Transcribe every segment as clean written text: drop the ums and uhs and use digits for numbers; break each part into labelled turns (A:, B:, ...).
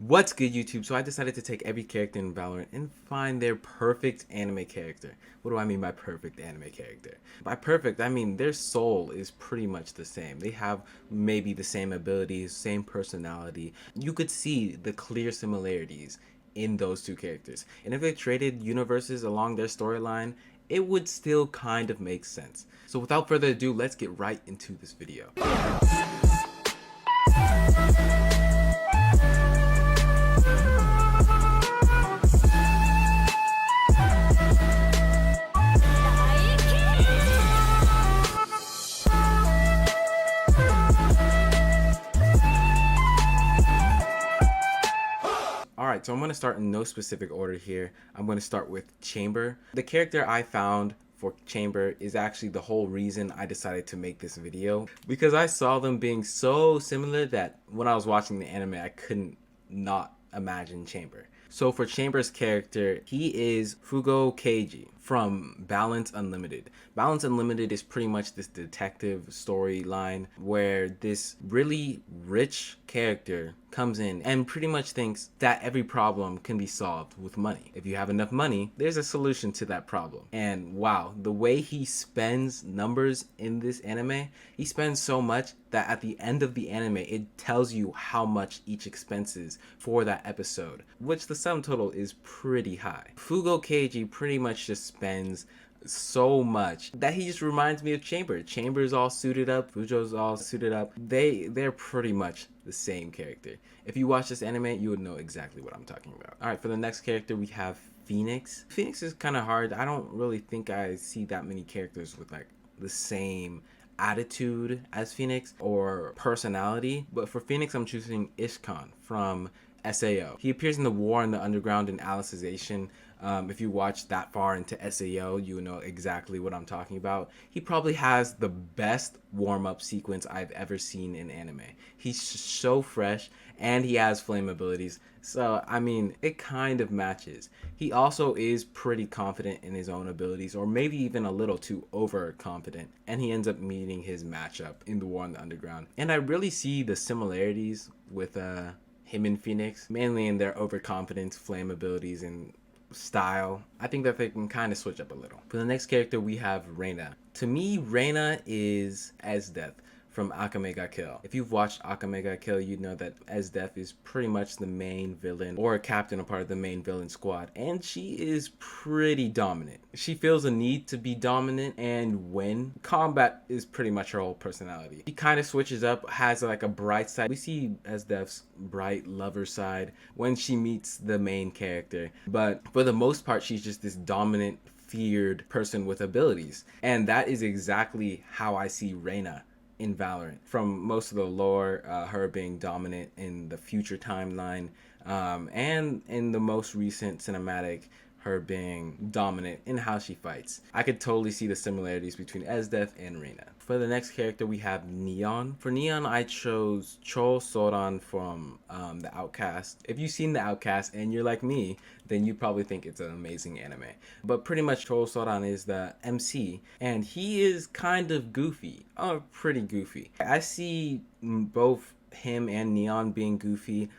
A: What's good, YouTube? So I decided to take every character in Valorant and find their perfect anime character. What do I mean by perfect anime character? By perfect, I mean their soul is pretty much the same. They have maybe the same abilities, same personality. You could see the clear similarities in those two characters. And if they traded universes along their storyline, it would still kind of make sense. So without further ado, let's get right into this video. Alright, so I'm going to start in no specific order here. I'm going to start with Chamber. The character I found for Chamber is actually the whole reason I decided to make this video, because I saw them being so similar that when I was watching the anime, I couldn't not imagine Chamber. So for Chamber's character, he is Fugo Keiji from Balance Unlimited. Balance Unlimited is pretty much this detective storyline where this really rich character comes in and pretty much thinks that every problem can be solved with money. If you have enough money, there's a solution to that problem. And wow, the way he spends numbers in this anime, he spends so much that at the end of the anime, it tells you how much each expense is for that episode, which the sum total is pretty high. Fugo Keiji pretty much just spends so much that he just reminds me of Chamber. Chamber's all suited up, Fujo's all suited up. They're pretty much the same character. If you watch this anime, you would know exactly what I'm talking about. Alright, for the next character we have Phoenix. Phoenix is kind of hard. I don't really think I see that many characters with like the same attitude as Phoenix or personality, but for Phoenix I'm choosing Ishkan from SAO. He appears in the War in the Underground and Alicization. If you watch that far into SAO, you know exactly what I'm talking about. He probably has the best warm-up sequence I've ever seen in anime. He's so fresh and he has flame abilities. So, I mean, it kind of matches. He also is pretty confident in his own abilities, or maybe even a little too overconfident, and he ends up meeting his matchup in the War in the Underground. And I really see the similarities with him and Phoenix, mainly in their overconfidence, flame abilities, and style. I think that they can kind of switch up a little. For the next character, we have Reina. To me, Reina is Esdeath from Akame ga Kill. If you've watched Akame ga Kill, you know that Esdeath is pretty much the main villain, or a captain, a part of the main villain squad, and she is pretty dominant. She feels a need to be dominant and win. Combat is pretty much her whole personality. She kind of switches up, has like a bright side. We see Esdeath's bright lover side when she meets the main character, but for the most part, she's just this dominant, feared person with abilities, and that is exactly how I see Reina in Valorant. From most of the lore, her being dominant in the future timeline, and in the most recent cinematic, her being dominant in how she fights. I could totally see the similarities between Esdeath and Reina. For the next character, we have Neon. For Neon, I chose Chol Soran from The Outcast. If you've seen The Outcast and you're like me, then you probably think it's an amazing anime. But pretty much Chol Soran is the MC, and he is kind of goofy, pretty goofy. I see both him and Neon being goofy,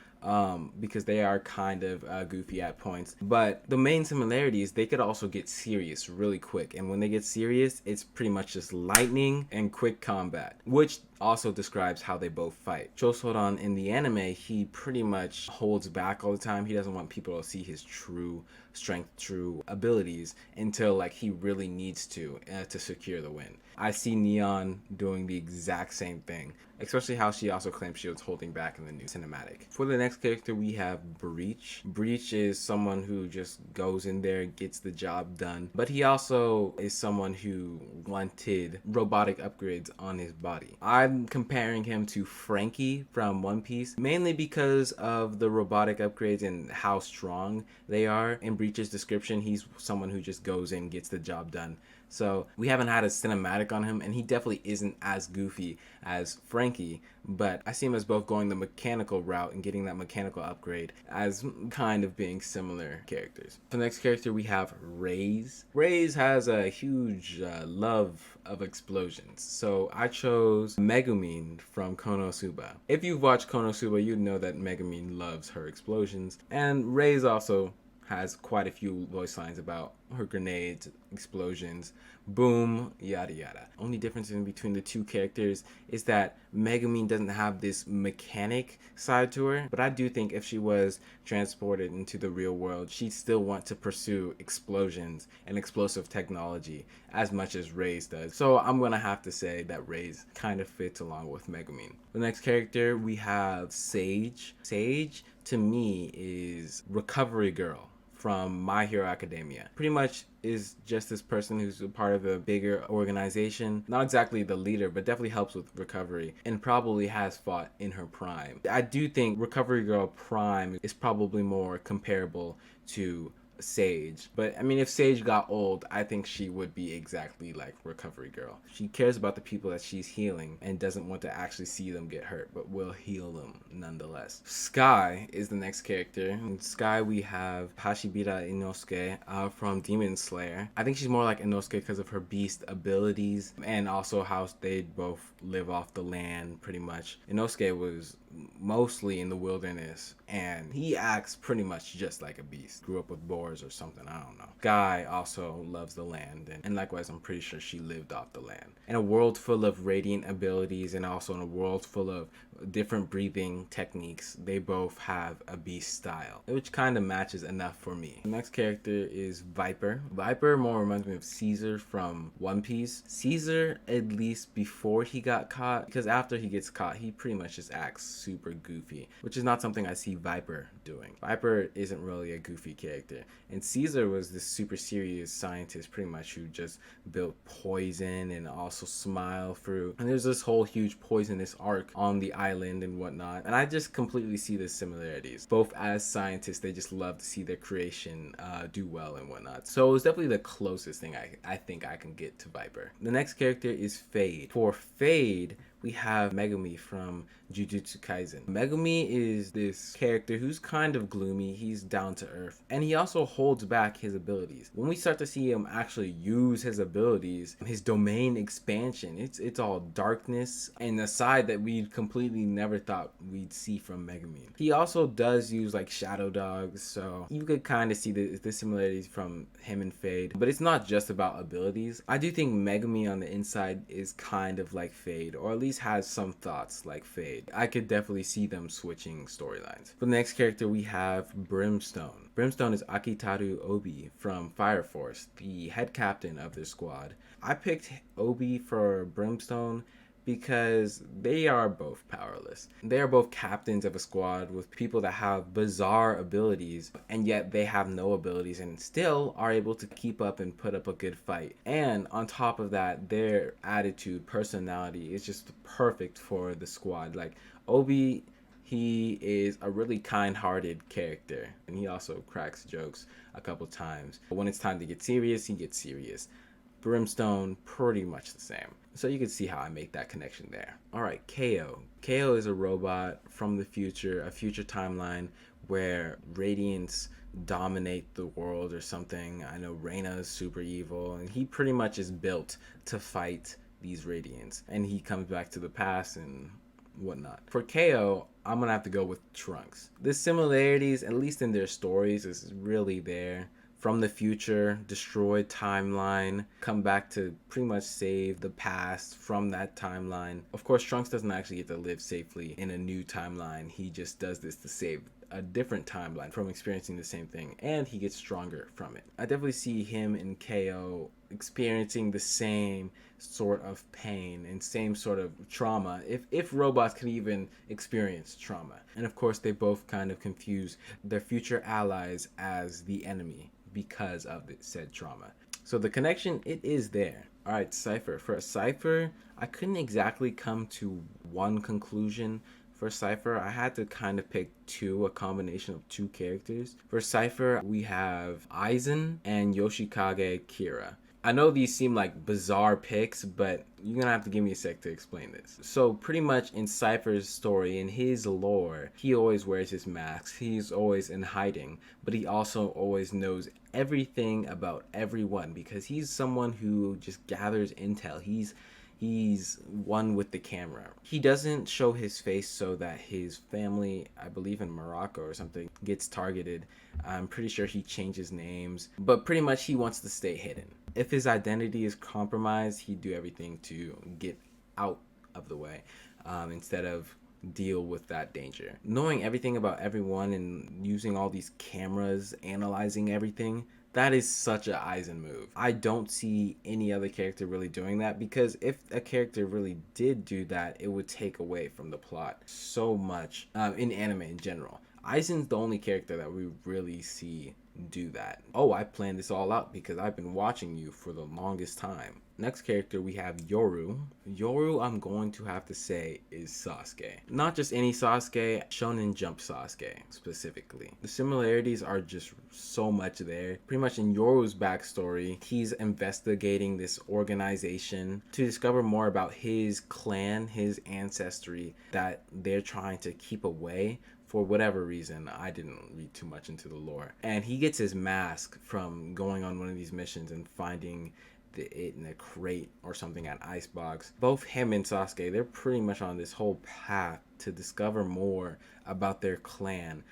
A: because they are kind of goofy at points, but the main similarity is they could also get serious really quick, and when they get serious, it's pretty much just lightning and quick combat, which also describes how they both fight. Chosoran in the anime, he pretty much holds back all the time. He doesn't want people to see his true strength, true abilities until like he really needs to secure the win. I see Neon doing the exact same thing, especially how she also claims she was holding back in the new cinematic. For the next character, we have Breach. Breach is someone who just goes in there, gets the job done, but he also is someone who wanted robotic upgrades on his body. I'm comparing him to Frankie from One Piece, mainly because of the robotic upgrades and how strong they are. In Breach's description, he's someone who just goes in, gets the job done. So we haven't had a cinematic on him, and he definitely isn't as goofy as Frankie, but I see him as both going the mechanical route and getting that mechanical upgrade as kind of being similar characters. The next character we have Reyes. Reyes has a huge love of explosions, so I chose Megumin from Konosuba. If you've watched Konosuba, you'd know that Megumin loves her explosions, and Reyes also has quite a few voice lines about her grenades, explosions, boom, yada yada. Only difference in between the two characters is that Megumin doesn't have this mechanic side to her, but I do think if she was transported into the real world, she'd still want to pursue explosions and explosive technology as much as Reyes does. So I'm gonna have to say that Reyes kind of fits along with Megumin. The next character we have Sage. Sage to me is Recovery Girl from My Hero Academia. Pretty much is just this person who's a part of a bigger organization. Not exactly the leader, but definitely helps with recovery and probably has fought in her prime. I do think Recovery Girl Prime is probably more comparable to Sage. But I mean, if Sage got old, I think she would be exactly like Recovery Girl. She cares about the people that she's healing and doesn't want to actually see them get hurt, but will heal them nonetheless. Skye is the next character. In Skye, we have Hashibita Inosuke from Demon Slayer. I think she's more like Inosuke because of her beast abilities and also how they both live off the land pretty much. Inosuke was mostly in the wilderness and he acts pretty much just like a beast. Grew up with boars or something, I don't know. Skye also loves the land and likewise I'm pretty sure she lived off the land. In a world full of radiant abilities and also in a world full of different breathing techniques, they both have a beast style, which kind of matches enough for me. The next character is Viper. Viper more reminds me of Caesar from One Piece. Caesar, at least before he got caught, because after he gets caught, he pretty much just acts super goofy, which is not something I see Viper doing. Viper isn't really a goofy character, and Caesar was this super serious scientist pretty much who just built poison and also smile fruit, and there's this whole huge poisonous arc on the island and whatnot, and I just completely see the similarities. Both as scientists, they just love to see their creation do well and whatnot, so it's definitely the closest thing I think I can get to Viper. The next character is Fade. For Fade, we have Megumi from Jujutsu Kaisen. Megumi is this character who's kind of gloomy, he's down to earth, and he also holds back his abilities. When we start to see him actually use his abilities, his domain expansion, it's all darkness and a side that we completely never thought we'd see from Megumi. He also does use like shadow dogs, so you could kind of see the similarities from him and Fade, but it's not just about abilities. I do think Megumi on the inside is kind of like Fade, or at least has some thoughts like Fade. I could definitely see them switching storylines. For the next character, we have Brimstone. Brimstone is Akitaru Obi from Fire Force, the head captain of their squad. I picked Obi for Brimstone because they are both powerless. They are both captains of a squad with people that have bizarre abilities, and yet they have no abilities and still are able to keep up and put up a good fight. And on top of that, their attitude, personality is just perfect for the squad. Like Obi, he is a really kind-hearted character, and he also cracks jokes a couple times. But when it's time to get serious, he gets serious. Brimstone, pretty much the same. So you can see how I make that connection there. Alright, KO. KO is a robot from the future, a future timeline where Radiants dominate the world or something. I know Reina is super evil, and he pretty much is built to fight these Radiants. And he comes back to the past and whatnot. For KO, I'm gonna have to go with Trunks. The similarities, at least in their stories, is really there. From the future, destroyed timeline, come back to pretty much save the past from that timeline. Of course, Trunks doesn't actually get to live safely in a new timeline. He just does this to save a different timeline from experiencing the same thing, and he gets stronger from it. I definitely see him and KO experiencing the same sort of pain and same sort of trauma, if robots could even experience trauma. And of course, they both kind of confuse their future allies as the enemy because of the said trauma. So the connection, it is there. Alright, Cypher. For a Cypher, I couldn't exactly come to one conclusion. For Cypher, I had to kind of pick a combination of two characters. For Cypher, we have Aizen and Yoshikage Kira. I know these seem like bizarre picks, but you're gonna have to give me a sec to explain this. So pretty much in Cypher's story, in his lore, he always wears his mask. He's always in hiding, but he also always knows everything about everyone because he's someone who just gathers intel. He's one with the camera. He doesn't show his face so that his family, I believe in Morocco or something, gets targeted. I'm pretty sure he changes names, but pretty much he wants to stay hidden. If his identity is compromised, he'd do everything to get out of the way instead of deal with that danger. Knowing everything about everyone and using all these cameras, analyzing everything, that is such a Aizen move. I don't see any other character really doing that because if a character really did do that, it would take away from the plot so much in anime in general. Aizen's the only character that we really see do that. Oh, I planned this all out because I've been watching you for the longest time. Next character we have Yoru. Yoru, I'm going to have to say, is Sasuke. Not just any Sasuke, Shonen Jump Sasuke specifically. The similarities are just so much there. Pretty much in Yoru's backstory, he's investigating this organization to discover more about his clan, his ancestry that they're trying to keep away for whatever reason. I didn't read too much into the lore. And he gets his mask from going on one of these missions and finding it in a crate or something at Icebox. Both him and Sasuke, they're pretty much on this whole path to discover more about their clan,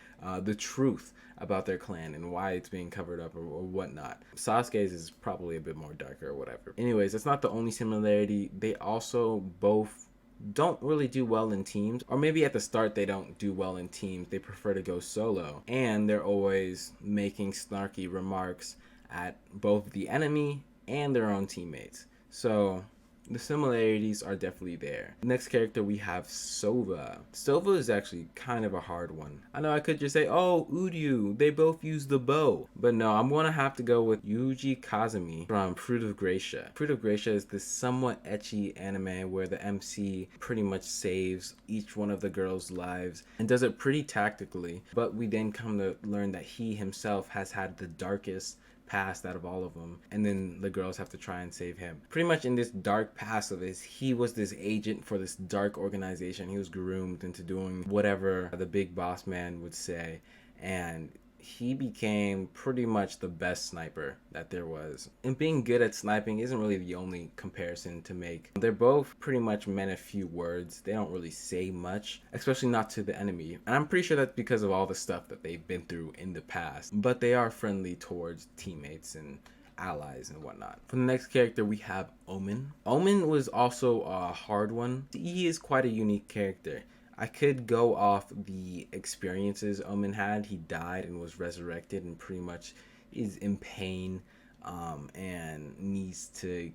A: the truth about their clan and why it's being covered up or whatnot. Sasuke's is probably a bit more darker or whatever. Anyways, that's not the only similarity. They also both don't really do well in teams, or maybe at the start they don't do well in teams. They prefer to go solo, and they're always making snarky remarks at both the enemy and their own teammates. So the similarities are definitely there. Next character we have Sova. Sova is actually kind of a hard one. I know I could just say, oh, Uryu, they both use the bow. But no, I'm gonna have to go with Yuji Kazumi from Fruit of Gracia. Fruit of Gracia is this somewhat ecchi anime where the MC pretty much saves each one of the girls' lives and does it pretty tactically. But we then come to learn that he himself has had the darkest past out of all of them, and then the girls have to try and save him. Pretty much in this dark past of his, he was this agent for this dark organization. He was groomed into doing whatever the big boss man would say, and he became pretty much the best sniper that there was. And being good at sniping isn't really the only comparison to make. They're both pretty much men of few words. They don't really say much, especially not to the enemy. And I'm pretty sure that's because of all the stuff that they've been through in the past. But they are friendly towards teammates and allies and whatnot. For the next character we have Omen. Omen was also a hard one. He is quite a unique character. I could go off the experiences Omen had. He died and was resurrected and pretty much is in pain and needs to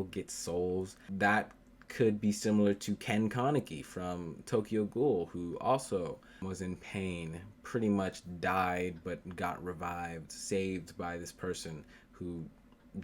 A: get souls. That could be similar to Ken Kaneki from Tokyo Ghoul, who also was in pain, pretty much died but got revived, saved by this person who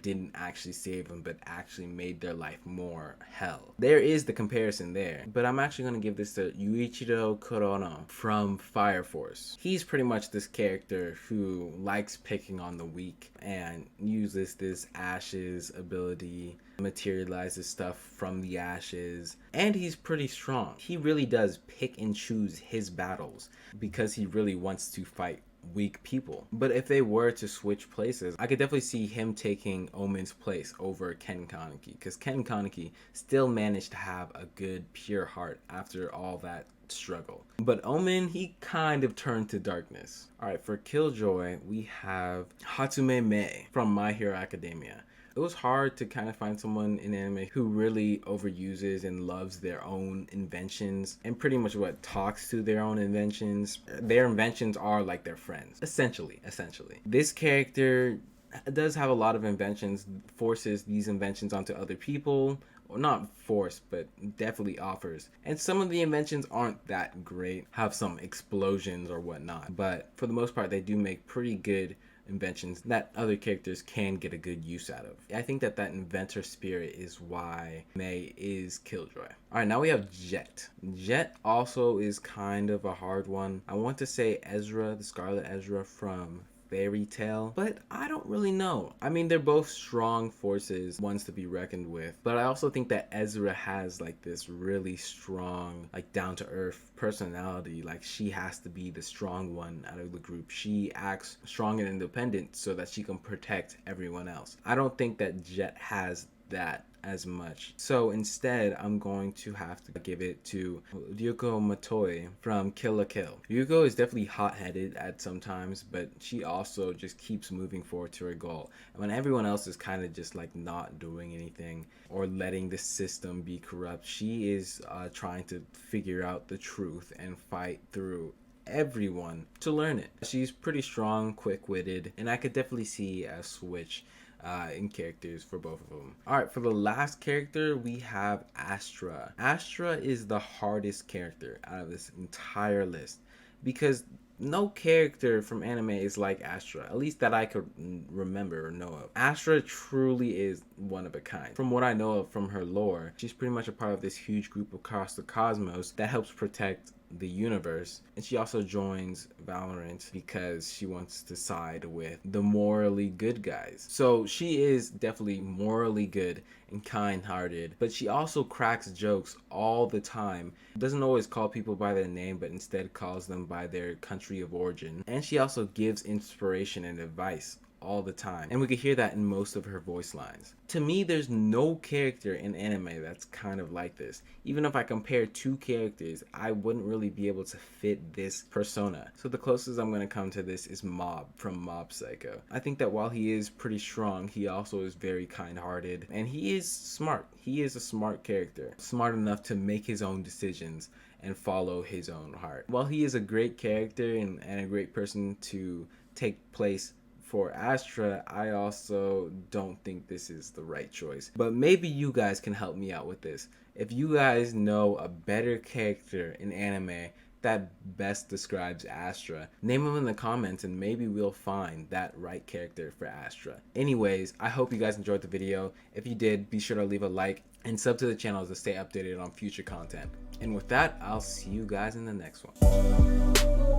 A: didn't actually save them but actually made their life more hell. There is the comparison there, but I'm actually going to give this to Yuichiro Kurono from Fire Force. He's pretty much this character who likes picking on the weak and uses this ashes ability, materializes stuff from the ashes, and he's pretty strong. He really does pick and choose his battles because he really wants to fight weak people. But if they were to switch places, I could definitely see him taking Omen's place over Ken Kaneki, because Ken Kaneki still managed to have a good pure heart after all that struggle. But Omen, he kind of turned to darkness. Alright, for Killjoy, we have Hatsume Mei from My Hero Academia. It was hard to kind of find someone in anime who really overuses and loves their own inventions and pretty much what talks to their own inventions. Their inventions are like their friends, essentially. This character does have a lot of inventions, forces these inventions onto other people, or not force, but definitely offers. And some of the inventions aren't that great, have some explosions or whatnot, but for the most part they do make pretty good inventions that other characters can get a good use out of. I think that inventor spirit is why Mei is Killjoy. Alright, now we have Jett. Jett also is kind of a hard one. I want to say Ezra, the Scarlet Ezra from fairy tale, but I don't really know. I mean, they're both strong forces, ones to be reckoned with, but I also think that Ezra has like this really strong, like down to earth personality. Like she has to be the strong one out of the group. She acts strong and independent so that she can protect everyone else. I don't think that Jett has that as much. So instead, I'm going to have to give it to Ryuko Matoi from Kill la Kill. Ryuko is definitely hot-headed at sometimes, but she also just keeps moving forward to her goal. And when everyone else is kind of just like not doing anything or letting the system be corrupt, she is trying to figure out the truth and fight through everyone to learn it. She's pretty strong, quick-witted, and I could definitely see a switch in characters for both of them. Alright, for the last character, we have Astra. Astra is the hardest character out of this entire list because no character from anime is like Astra, at least that I could remember or know of. Astra truly is one of a kind. From what I know of from her lore, she's pretty much a part of this huge group across the cosmos that helps protect the universe, and she also joins Valorant because she wants to side with the morally good guys. So she is definitely morally good and kind-hearted, but she also cracks jokes all the time. Doesn't always call people by their name, but instead calls them by their country of origin. And she also gives inspiration and advice all the time, and we could hear that in most of her voice lines. To me, there's no character in anime that's kind of like this. Even if I compare two characters, I wouldn't really be able to fit this persona. So the closest I'm going to come to this is Mob from Mob Psycho. I think that while he is pretty strong, he also is very kind-hearted, and he is smart. He is a smart character, smart enough to make his own decisions and follow his own heart. While he is a great character and a great person to take place for Astra, I also don't think this is the right choice. But maybe you guys can help me out with this. If you guys know a better character in anime that best describes Astra, name them in the comments and maybe we'll find that right character for Astra. Anyways, I hope you guys enjoyed the video. If you did, be sure to leave a like and sub to the channel to stay updated on future content. And with that, I'll see you guys in the next one.